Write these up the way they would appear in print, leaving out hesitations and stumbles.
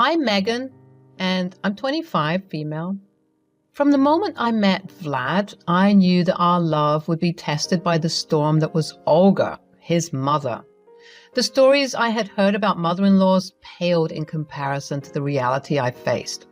I'm Megan, and I'm 25, female. From the moment I met Vlad, I knew that our love would be tested by the storm that was Olga, his mother. The stories I had heard about mother-in-laws paled in comparison to the reality I faced.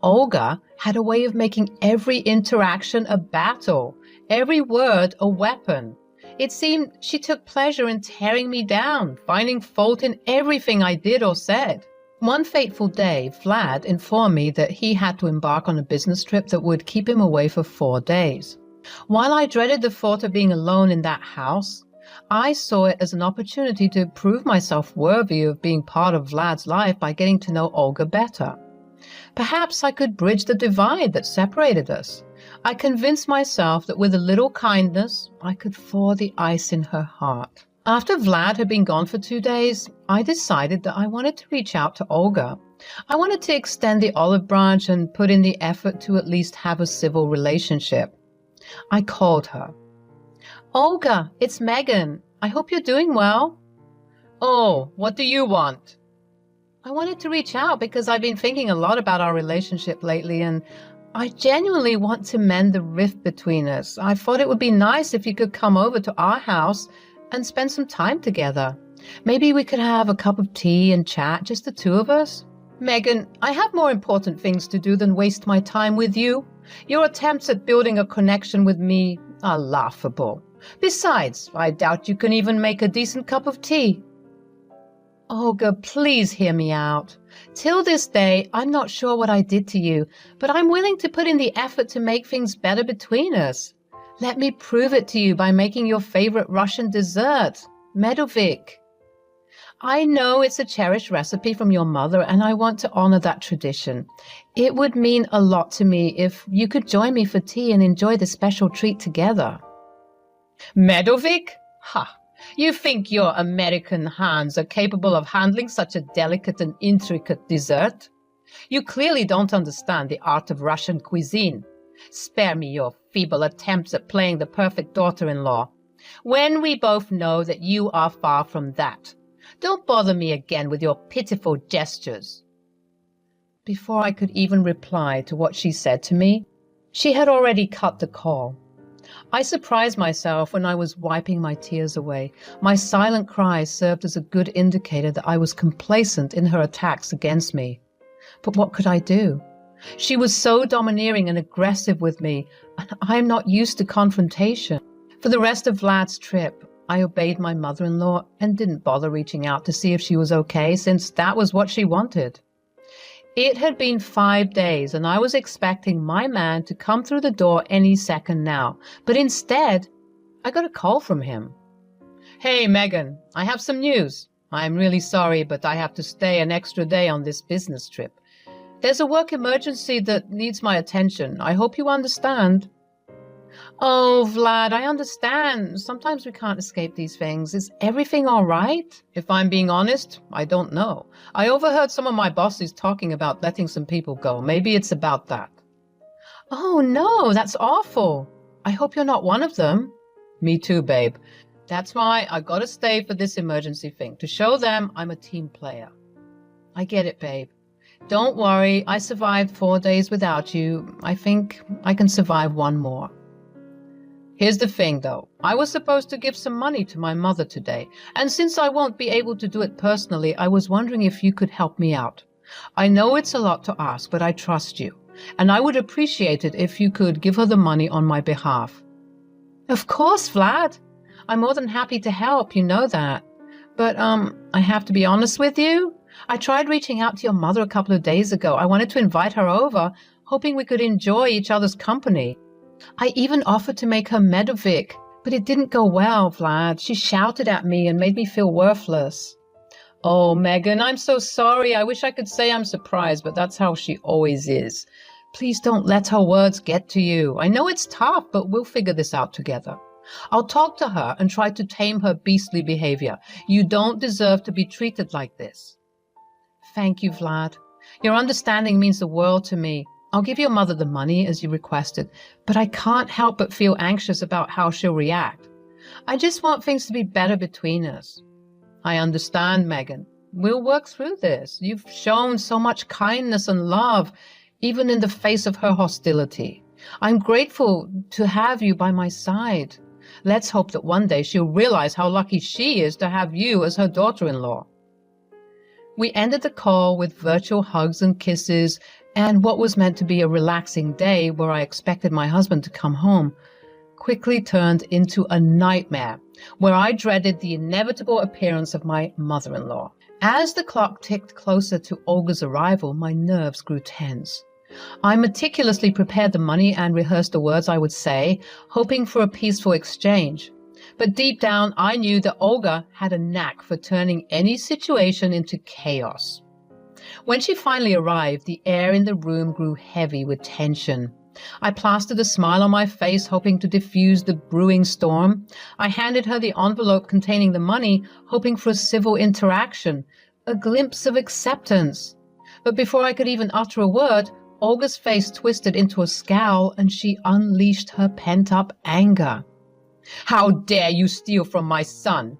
Olga had a way of making every interaction a battle, every word a weapon. It seemed she took pleasure in tearing me down, finding fault in everything I did or said. One fateful day, Vlad informed me that he had to embark on a business trip that would keep him away for 4 days. While I dreaded the thought of being alone in that house, I saw it as an opportunity to prove myself worthy of being part of Vlad's life by getting to know Olga better. Perhaps I could bridge the divide that separated us. I convinced myself that with a little kindness, I could thaw the ice in her heart. After Vlad had been gone for 2 days, I decided that I wanted to reach out to Olga. I wanted to extend the olive branch and put in the effort to at least have a civil relationship. I called her. Olga, it's Megan. I hope you're doing well. Oh, what do you want? I wanted to reach out because I've been thinking a lot about our relationship lately, and I genuinely want to mend the rift between us. I thought it would be nice if you could come over to our house and spend some time together. Maybe we could have a cup of tea and chat, just the two of us. Megan, I have more important things to do than waste my time with you. Your attempts at building a connection with me are laughable. Besides, I doubt you can even make a decent cup of tea. Olga, please hear me out. Till this day, I'm not sure what I did to you, but I'm willing to put in the effort to make things better between us. Let me prove it to you by making your favorite Russian dessert, medovik. I know it's a cherished recipe from your mother, and I want to honor that tradition. It would mean a lot to me if you could join me for tea and enjoy the special treat together. Medovik? Ha! You think your American hands are capable of handling such a delicate and intricate dessert? You clearly don't understand the art of Russian cuisine. Spare me your feeble attempts at playing the perfect daughter-in-law, when we both know that you are far from that. Don't bother me again with your pitiful gestures. Before I could even reply to what she said to me, she had already cut the call. I surprised myself when I was wiping my tears away. My silent cries served as a good indicator that I was complacent in her attacks against me. But what could I do? She was so domineering and aggressive with me, and I'm not used to confrontation. For the rest of Vlad's trip, I obeyed my mother-in-law and didn't bother reaching out to see if she was okay, since that was what she wanted. It had been 5 days, and I was expecting my man to come through the door any second now. But instead, I got a call from him. Hey, Megan, I have some news. I'm really sorry, but I have to stay an extra day on this business trip. There's a work emergency that needs my attention. I hope you understand. Oh, Vlad, I understand. Sometimes we can't escape these things. Is everything all right? If I'm being honest, I don't know. I overheard some of my bosses talking about letting some people go. Maybe it's about that. Oh, no, that's awful. I hope you're not one of them. Me too, babe. That's why I gotta stay for this emergency thing, to show them I'm a team player. I get it, babe. Don't worry, I survived 4 days without you. I think I can survive one more. Here's the thing, though. I was supposed to give some money to my mother today, and since I won't be able to do it personally, I was wondering if you could help me out. I know it's a lot to ask, but I trust you, and I would appreciate it if you could give her the money on my behalf. Of course, Vlad. I'm more than happy to help, you know that. But, I have to be honest with you. I tried reaching out to your mother a couple of days ago. I wanted to invite her over, hoping we could enjoy each other's company. I even offered to make her medovik, but it didn't go well, Vlad. She shouted at me and made me feel worthless. Oh, Megan, I'm so sorry. I wish I could say I'm surprised, but that's how she always is. Please don't let her words get to you. I know it's tough, but we'll figure this out together. I'll talk to her and try to tame her beastly behavior. You don't deserve to be treated like this. Thank you, Vlad. Your understanding means the world to me. I'll give your mother the money as you requested, but I can't help but feel anxious about how she'll react. I just want things to be better between us. I understand, Megan. We'll work through this. You've shown so much kindness and love, even in the face of her hostility. I'm grateful to have you by my side. Let's hope that one day she'll realize how lucky she is to have you as her daughter-in-law." We ended the call with virtual hugs and kisses, and what was meant to be a relaxing day where I expected my husband to come home quickly turned into a nightmare where I dreaded the inevitable appearance of my mother-in-law. As the clock ticked closer to Olga's arrival, my nerves grew tense. I meticulously prepared the money and rehearsed the words I would say, hoping for a peaceful exchange. But deep down, I knew that Olga had a knack for turning any situation into chaos. When she finally arrived, the air in the room grew heavy with tension. I plastered a smile on my face, hoping to diffuse the brewing storm. I handed her the envelope containing the money, hoping for a civil interaction, a glimpse of acceptance. But before I could even utter a word, Olga's face twisted into a scowl and she unleashed her pent-up anger. "How dare you steal from my son?"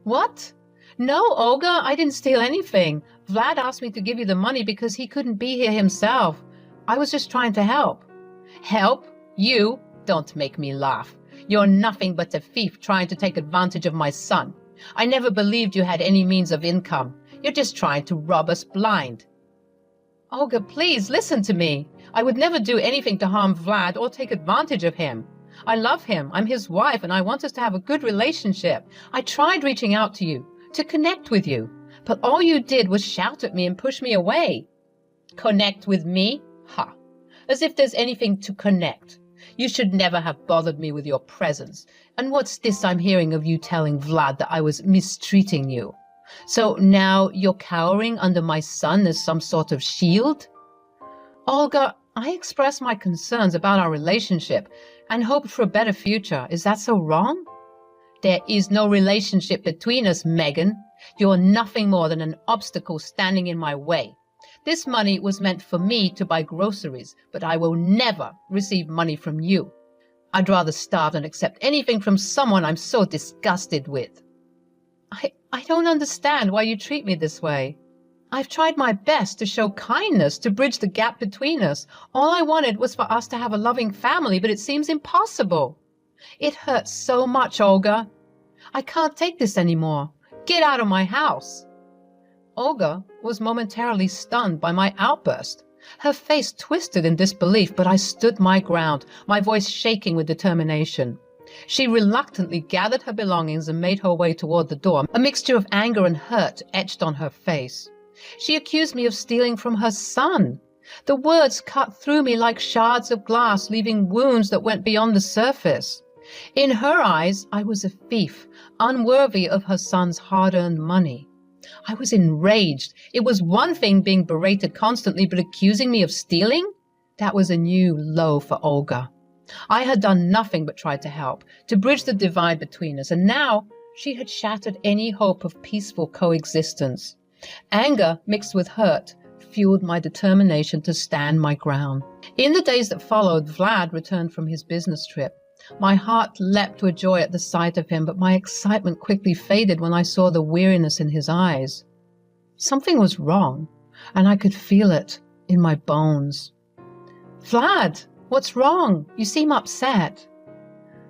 "What? No, Olga, I didn't steal anything. Vlad asked me to give you the money because he couldn't be here himself. I was just trying to help." "Help? You? Don't make me laugh. You're nothing but a thief trying to take advantage of my son. I never believed you had any means of income. You're just trying to rob us blind." "Olga, please listen to me. I would never do anything to harm Vlad or take advantage of him. I love him. I'm his wife, and I want us to have a good relationship. I tried reaching out to you, to connect with you, but all you did was shout at me and push me away." "Connect with me? Ha! As if there's anything to connect. You should never have bothered me with your presence. And what's this I'm hearing of you telling Vlad that I was mistreating you? So now you're cowering under my son as some sort of shield?" "Olga, I expressed my concerns about our relationship and hoped for a better future. Is that so wrong?" "There is no relationship between us, Megan. You're nothing more than an obstacle standing in my way. This money was meant for me to buy groceries, but I will never receive money from you. I'd rather starve than accept anything from someone I'm so disgusted with." I don't understand why you treat me this way. I've tried my best to show kindness, to bridge the gap between us. All I wanted was for us to have a loving family, but it seems impossible. It hurts so much, Olga. I can't take this anymore. Get out of my house." Olga was momentarily stunned by my outburst. Her face twisted in disbelief, but I stood my ground, my voice shaking with determination. She reluctantly gathered her belongings and made her way toward the door. A mixture of anger and hurt etched on her face. She accused me of stealing from her son. The words cut through me like shards of glass, leaving wounds that went beyond the surface. In her eyes, I was a thief, unworthy of her son's hard-earned money. I was enraged. It was one thing being berated constantly, but accusing me of stealing? That was a new low for Olga. I had done nothing but try to help, to bridge the divide between us, and now she had shattered any hope of peaceful coexistence. Anger mixed with hurt fueled my determination to stand my ground. In the days that followed, Vlad returned from his business trip. My heart leapt with joy at the sight of him, but my excitement quickly faded when I saw the weariness in his eyes. Something was wrong, and I could feel it in my bones. "Vlad, what's wrong? You seem upset."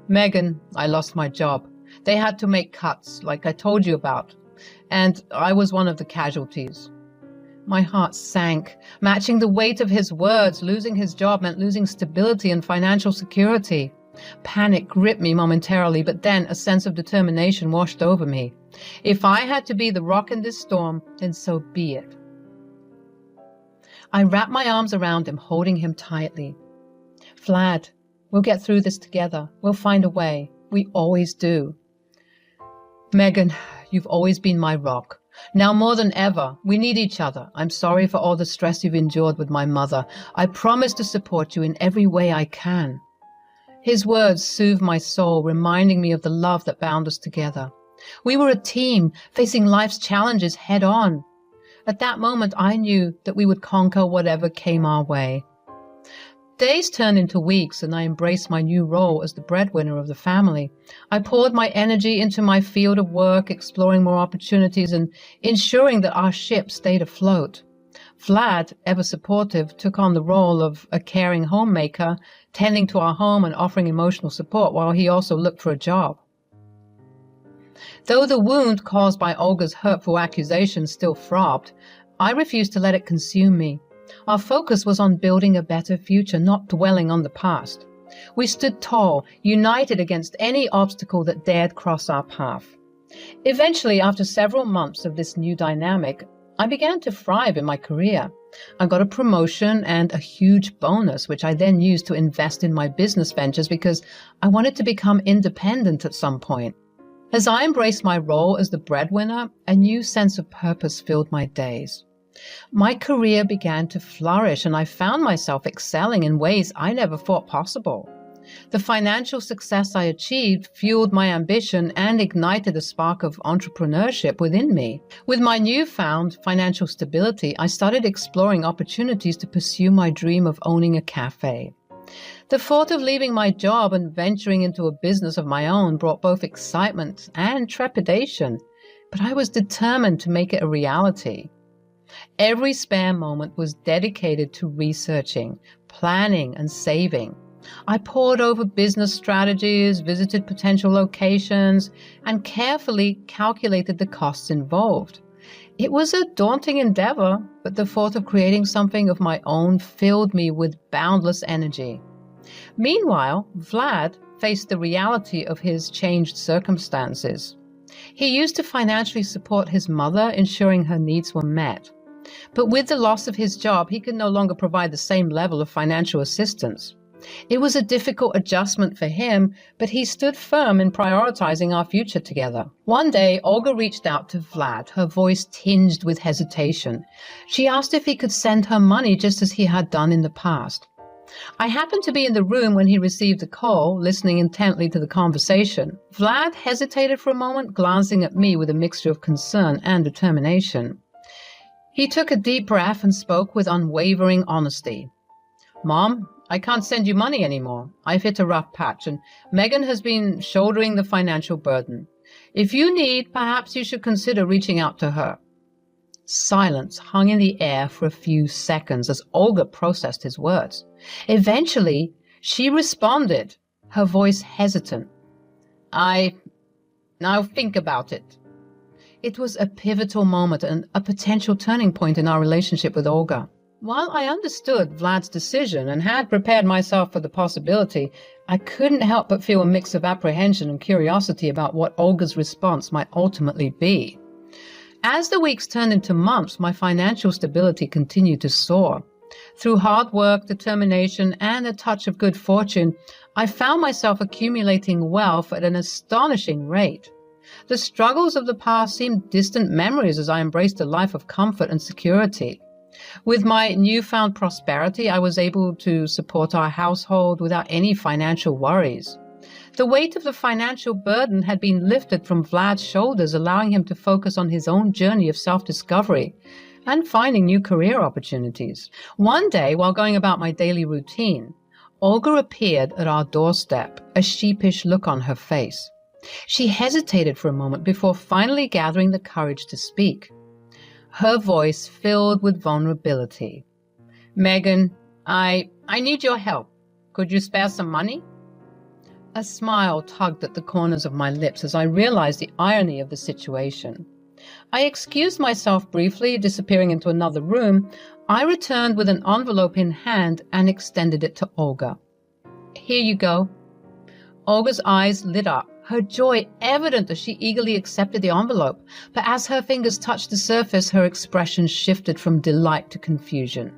"Megan, I lost my job. They had to make cuts, like I told you about, and I was one of the casualties." My heart sank, matching the weight of his words. Losing his job meant losing stability and financial security. Panic gripped me momentarily, but then a sense of determination washed over me. If I had to be the rock in this storm, then so be it. I wrapped my arms around him, holding him tightly. "Vlad, we'll get through this together. We'll find a way. We always do." "Megan, you've always been my rock. Now more than ever, we need each other. I'm sorry for all the stress you've endured with my mother. I promise to support you in every way I can." His words soothed my soul, reminding me of the love that bound us together. We were a team, facing life's challenges head on. At that moment, I knew that we would conquer whatever came our way. Days turned into weeks, and I embraced my new role as the breadwinner of the family. I poured my energy into my field of work, exploring more opportunities and ensuring that our ship stayed afloat. Vlad, ever supportive, took on the role of a caring homemaker, tending to our home and offering emotional support while he also looked for a job. Though the wound caused by Olga's hurtful accusations still throbbed, I refused to let it consume me. Our focus was on building a better future, not dwelling on the past. We stood tall, united against any obstacle that dared cross our path. Eventually, after several months of this new dynamic, I began to thrive in my career. I got a promotion and a huge bonus, which I then used to invest in my business ventures because I wanted to become independent at some point. As I embraced my role as the breadwinner, a new sense of purpose filled my days. My career began to flourish, and I found myself excelling in ways I never thought possible. The financial success I achieved fueled my ambition and ignited a spark of entrepreneurship within me. With my newfound financial stability, I started exploring opportunities to pursue my dream of owning a cafe. The thought of leaving my job and venturing into a business of my own brought both excitement and trepidation, but I was determined to make it a reality. Every spare moment was dedicated to researching, planning, and saving. I pored over business strategies, visited potential locations, and carefully calculated the costs involved. It was a daunting endeavor, but the thought of creating something of my own filled me with boundless energy. Meanwhile, Vlad faced the reality of his changed circumstances. He used to financially support his mother, ensuring her needs were met. But with the loss of his job, he could no longer provide the same level of financial assistance. It was a difficult adjustment for him, but he stood firm in prioritizing our future together. One day, Olga reached out to Vlad, her voice tinged with hesitation. She asked if he could send her money just as he had done in the past. I happened to be in the room when he received the call, listening intently to the conversation. Vlad hesitated for a moment, glancing at me with a mixture of concern and determination. He took a deep breath and spoke with unwavering honesty. "Mom, I can't send you money anymore. I've hit a rough patch, and Megan has been shouldering the financial burden. If you need, perhaps you should consider reaching out to her." Silence hung in the air for a few seconds as Olga processed his words. Eventually, she responded, her voice hesitant. I'll think about it." It was a pivotal moment and a potential turning point in our relationship with Olga. While I understood Vlad's decision and had prepared myself for the possibility, I couldn't help but feel a mix of apprehension and curiosity about what Olga's response might ultimately be. As the weeks turned into months, my financial stability continued to soar. Through hard work, determination, and a touch of good fortune, I found myself accumulating wealth at an astonishing rate. The struggles of the past seemed distant memories as I embraced a life of comfort and security. With my newfound prosperity, I was able to support our household without any financial worries. The weight of the financial burden had been lifted from Vlad's shoulders, allowing him to focus on his own journey of self-discovery and finding new career opportunities. One day, while going about my daily routine, Olga appeared at our doorstep, a sheepish look on her face. She hesitated for a moment before finally gathering the courage to speak. Her voice filled with vulnerability. "Megan, I need your help. Could you spare some money?" A smile tugged at the corners of my lips as I realized the irony of the situation. I excused myself briefly, disappearing into another room. I returned with an envelope in hand and extended it to Olga. "Here you go." Olga's eyes lit up, her joy evident as she eagerly accepted the envelope, but as her fingers touched the surface, her expression shifted from delight to confusion.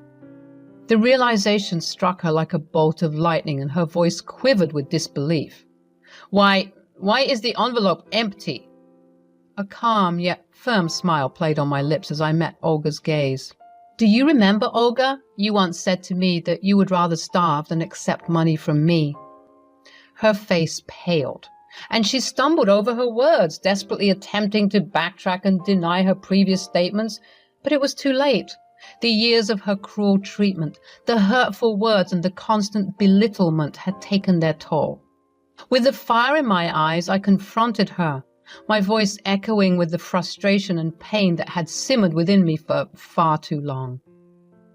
The realization struck her like a bolt of lightning, and her voice quivered with disbelief. Why is the envelope empty?" A calm yet firm smile played on my lips as I met Olga's gaze. "Do you remember, Olga? You once said to me that you would rather starve than accept money from me." Her face paled, and she stumbled over her words, desperately attempting to backtrack and deny her previous statements, but it was too late. The years of her cruel treatment, the hurtful words, and the constant belittlement had taken their toll. With the fire in my eyes, I confronted her, my voice echoing with the frustration and pain that had simmered within me for far too long.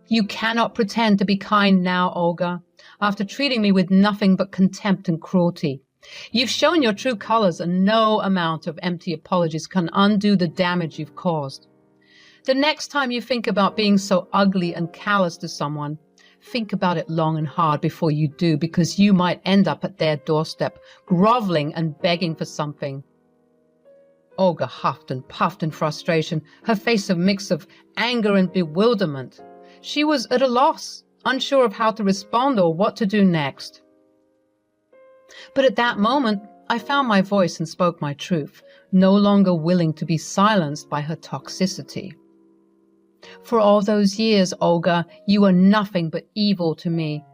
You cannot pretend to be kind now, Olga, after treating me with nothing but contempt and cruelty. You've shown your true colors, and no amount of empty apologies can undo the damage you've caused. The next time you think about being so ugly and callous to someone, think about it long and hard before you do, because you might end up at their doorstep, groveling and begging for something. Olga huffed and puffed in frustration, her face a mix of anger and bewilderment. She was at a loss, unsure of how to respond or what to do next. But at that moment, I found my voice and spoke my truth, no longer willing to be silenced by her toxicity. For all those years, Olga, you were nothing but evil to me.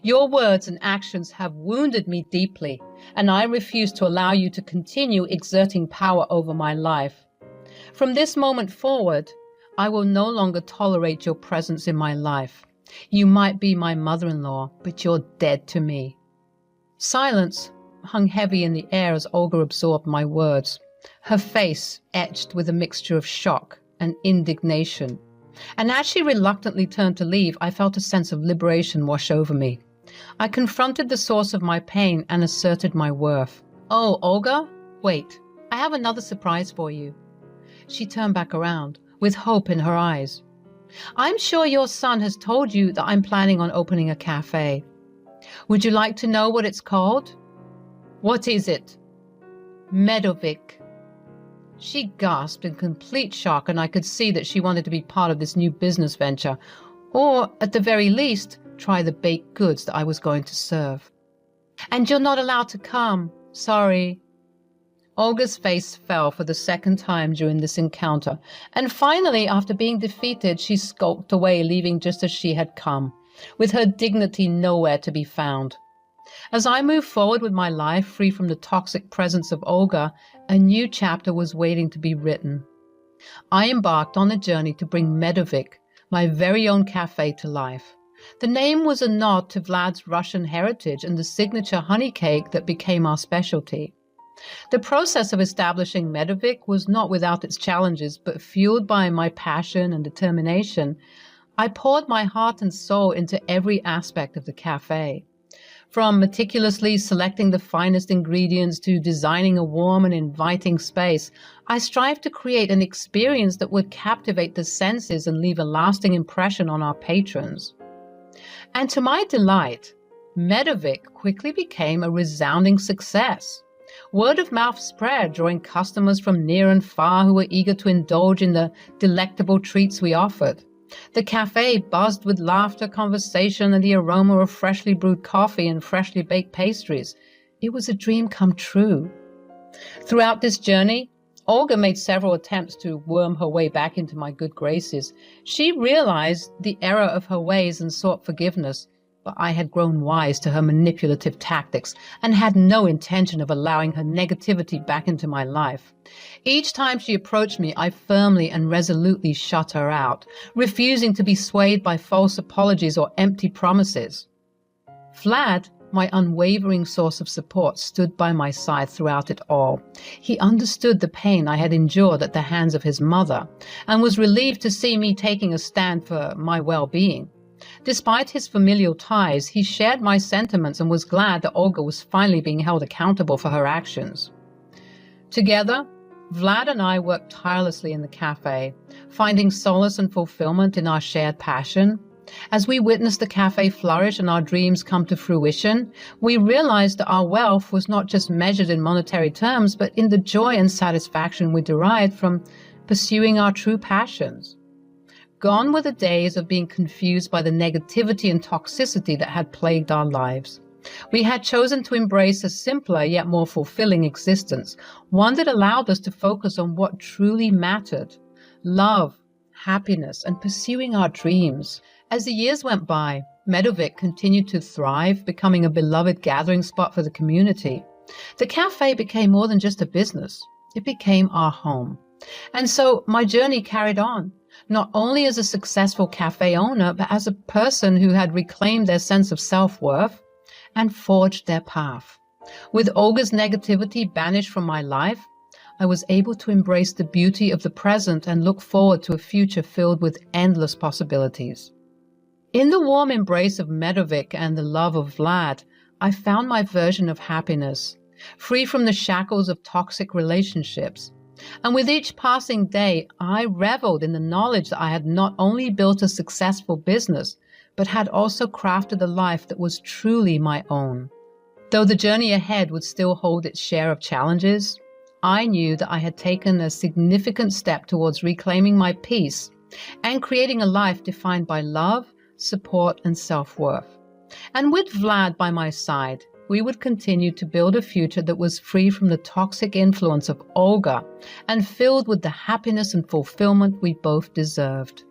Your words and actions have wounded me deeply, and I refuse to allow you to continue exerting power over my life. From this moment forward, I will no longer tolerate your presence in my life. You might be my mother-in-law, but you're dead to me. Silence hung heavy in the air as Olga absorbed my words, her face etched with a mixture of shock and indignation. And as she reluctantly turned to leave, I felt a sense of liberation wash over me. I confronted the source of my pain and asserted my worth. Oh, Olga, wait, I have another surprise for you. She turned back around, with hope in her eyes. I'm sure your son has told you that I'm planning on opening a cafe. Would you like to know what it's called? What is it? Medovic. She gasped in complete shock, and I could see that she wanted to be part of this new business venture, or, at the very least, try the baked goods that I was going to serve. And you're not allowed to come. Sorry. Olga's face fell for the second time during this encounter, and finally, after being defeated, she skulked away, leaving just as she had come, with her dignity nowhere to be found. As I moved forward with my life, free from the toxic presence of Olga, a new chapter was waiting to be written. I embarked on a journey to bring Medovic, my very own cafe, to life. The name was a nod to Vlad's Russian heritage and the signature honey cake that became our specialty. The process of establishing Medovic was not without its challenges, but fueled by my passion and determination, I poured my heart and soul into every aspect of the cafe. From meticulously selecting the finest ingredients to designing a warm and inviting space, I strived to create an experience that would captivate the senses and leave a lasting impression on our patrons. And to my delight, Medovic quickly became a resounding success. Word of mouth spread, drawing customers from near and far who were eager to indulge in the delectable treats we offered. The cafe buzzed with laughter, conversation, and the aroma of freshly brewed coffee and freshly baked pastries. It was a dream come true. Throughout this journey, Olga made several attempts to worm her way back into my good graces. She realized the error of her ways and sought forgiveness, but I had grown wise to her manipulative tactics and had no intention of allowing her negativity back into my life. Each time she approached me, I firmly and resolutely shut her out, refusing to be swayed by false apologies or empty promises. Vlad, my unwavering source of support, stood by my side throughout it all. He understood the pain I had endured at the hands of his mother and was relieved to see me taking a stand for my well-being. Despite his familial ties, he shared my sentiments and was glad that Olga was finally being held accountable for her actions. Together, Vlad and I worked tirelessly in the cafe, finding solace and fulfillment in our shared passion. As we witnessed the cafe flourish and our dreams come to fruition, we realized that our wealth was not just measured in monetary terms, but in the joy and satisfaction we derived from pursuing our true passions. Gone were the days of being confused by the negativity and toxicity that had plagued our lives. We had chosen to embrace a simpler yet more fulfilling existence, one that allowed us to focus on what truly mattered: love, happiness, and pursuing our dreams. As the years went by, Medovic continued to thrive, becoming a beloved gathering spot for the community. The cafe became more than just a business. It became our home. And so my journey carried on, not only as a successful cafe owner, but as a person who had reclaimed their sense of self-worth and forged their path. With Olga's negativity banished from my life, I was able to embrace the beauty of the present and look forward to a future filled with endless possibilities. In the warm embrace of Medovic and the love of Vlad, I found my version of happiness, free from the shackles of toxic relationships. And with each passing day, I reveled in the knowledge that I had not only built a successful business, but had also crafted a life that was truly my own. Though the journey ahead would still hold its share of challenges, I knew that I had taken a significant step towards reclaiming my peace and creating a life defined by love, support, and self-worth. And with Vlad by my side, we would continue to build a future that was free from the toxic influence of Olga and filled with the happiness and fulfillment we both deserved.